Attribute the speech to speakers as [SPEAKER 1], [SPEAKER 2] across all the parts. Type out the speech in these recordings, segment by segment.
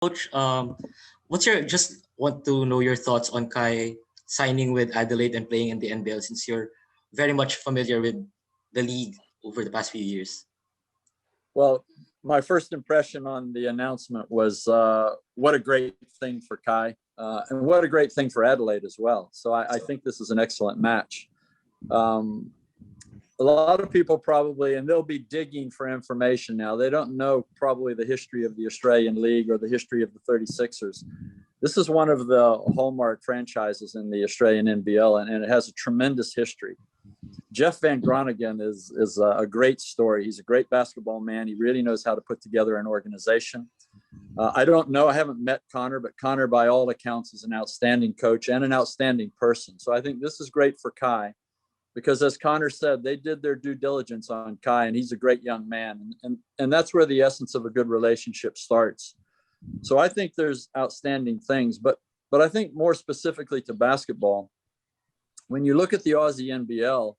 [SPEAKER 1] Coach, just want to know your thoughts on Kai signing with Adelaide and playing in the NBL since you're very much familiar with the league over the past few years.
[SPEAKER 2] Well, my first impression on the announcement was what a great thing for Kai and what a great thing for Adelaide as well. So I think this is an excellent match. A lot of people probably, and they'll be digging for information now. They don't know probably the history of the Australian League or the history of the 36ers. This is one of the hallmark franchises in the Australian NBL, and it has a tremendous history. Jeff Van Groningen is a great story. He's a great basketball man. He really knows how to put together an organization. I don't know. I haven't met Connor, but Connor, by all accounts, is an outstanding coach and an outstanding person. So I think this is great for Kai because, as Connor said, they did their due diligence on Kai, and he's a great young man. And that's where the essence of a good relationship starts. So I think there's outstanding things. But I think more specifically to basketball, when you look at the Aussie NBL,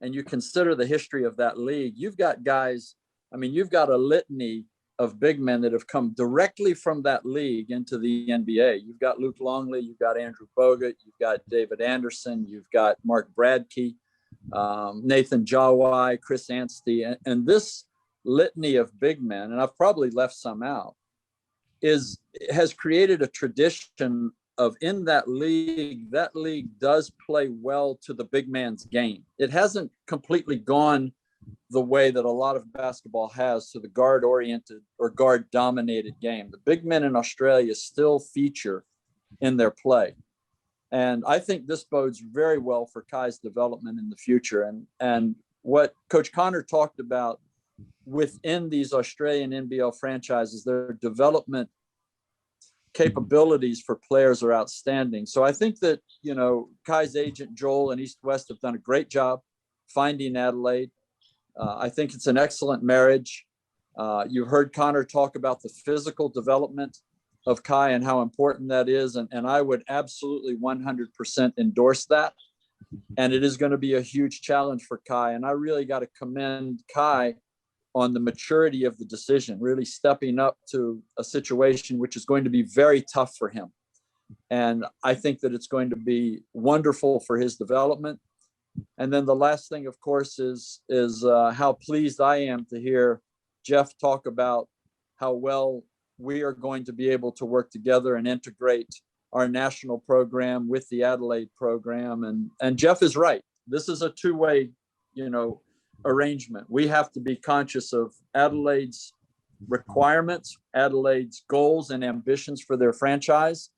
[SPEAKER 2] and you consider the history of that league, you've got guys, you've got a litany of big men that have come directly from that league into the NBA. You've got Luke Longley, you've got Andrew Bogut, you've got David Anderson, you've got Mark Bradkey, Nathan Jawai, Chris Anstey, and this litany of big men, and I've probably left some out, has created a tradition of in that league does play well to the big man's game. It hasn't completely gone the way that a lot of basketball has to the guard-oriented or guard-dominated game. The big men in Australia still feature in their play. And I think this bodes very well for Kai's development in the future. And what Coach Connor talked about within these Australian NBL franchises, their development capabilities for players are outstanding. So I think that, Kai's agent, Joel, and East West have done a great job finding Adelaide. I think it's an excellent marriage. You heard Connor talk about the physical development of Kai and how important that is. And I would absolutely 100% endorse that. And it is going to be a huge challenge for Kai. And I really got to commend Kai on the maturity of the decision, really stepping up to a situation which is going to be very tough for him. And I think that it's going to be wonderful for his development. And then the last thing, of course, is how pleased I am to hear Jeff talk about how well we are going to be able to work together and integrate our national program with the Adelaide program. And Jeff is right. This is a two-way, arrangement. We have to be conscious of Adelaide's requirements, Adelaide's goals and ambitions for their franchise.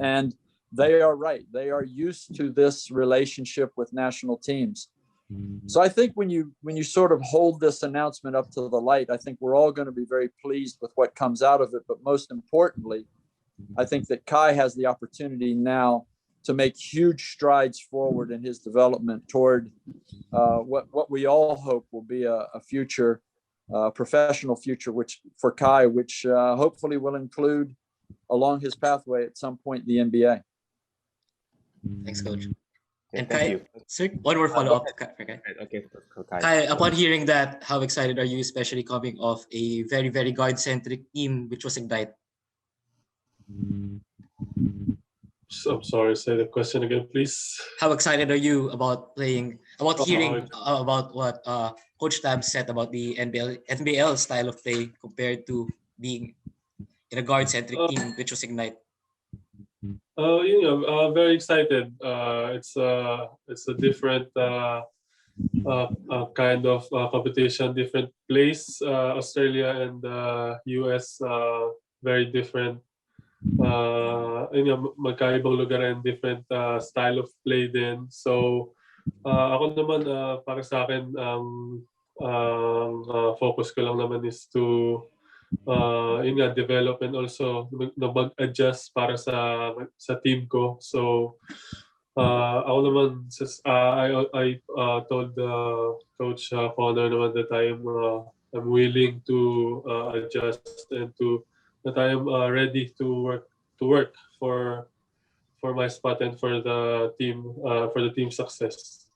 [SPEAKER 2] And they are right. They are used to this relationship with national teams. So I think when you sort of hold this announcement up to the light, I think we're all going to be very pleased with what comes out of it. But most importantly, I think that Kai has the opportunity now to make huge strides forward in his development toward what we all hope will be a future, professional future, which for Kai, which hopefully will include along his pathway at some point the NBA.
[SPEAKER 1] Thanks, Coach.
[SPEAKER 3] Okay,
[SPEAKER 1] and Kai, sir, one more follow-up. Okay. Kai, upon hearing that, how excited are you, especially coming off a very, very guard-centric team, which was Ignite?
[SPEAKER 4] I'm sorry, say the question again, please.
[SPEAKER 1] How excited are you about hearing about what Coach Tab said about the NBL style of play compared to being in a guard-centric team, which was Ignite?
[SPEAKER 4] Very excited. It's a different kind of competition, different place. Australia and US, very different. Magkaibang lugar and different style of play din. So ako naman para sa akin ang focus ko lang naman is to develop and also mag-adjust para sa team ko. So ako naman I told Coach Connor naman that I'm willing to adjust and that I am ready to work for my spot and for the team success.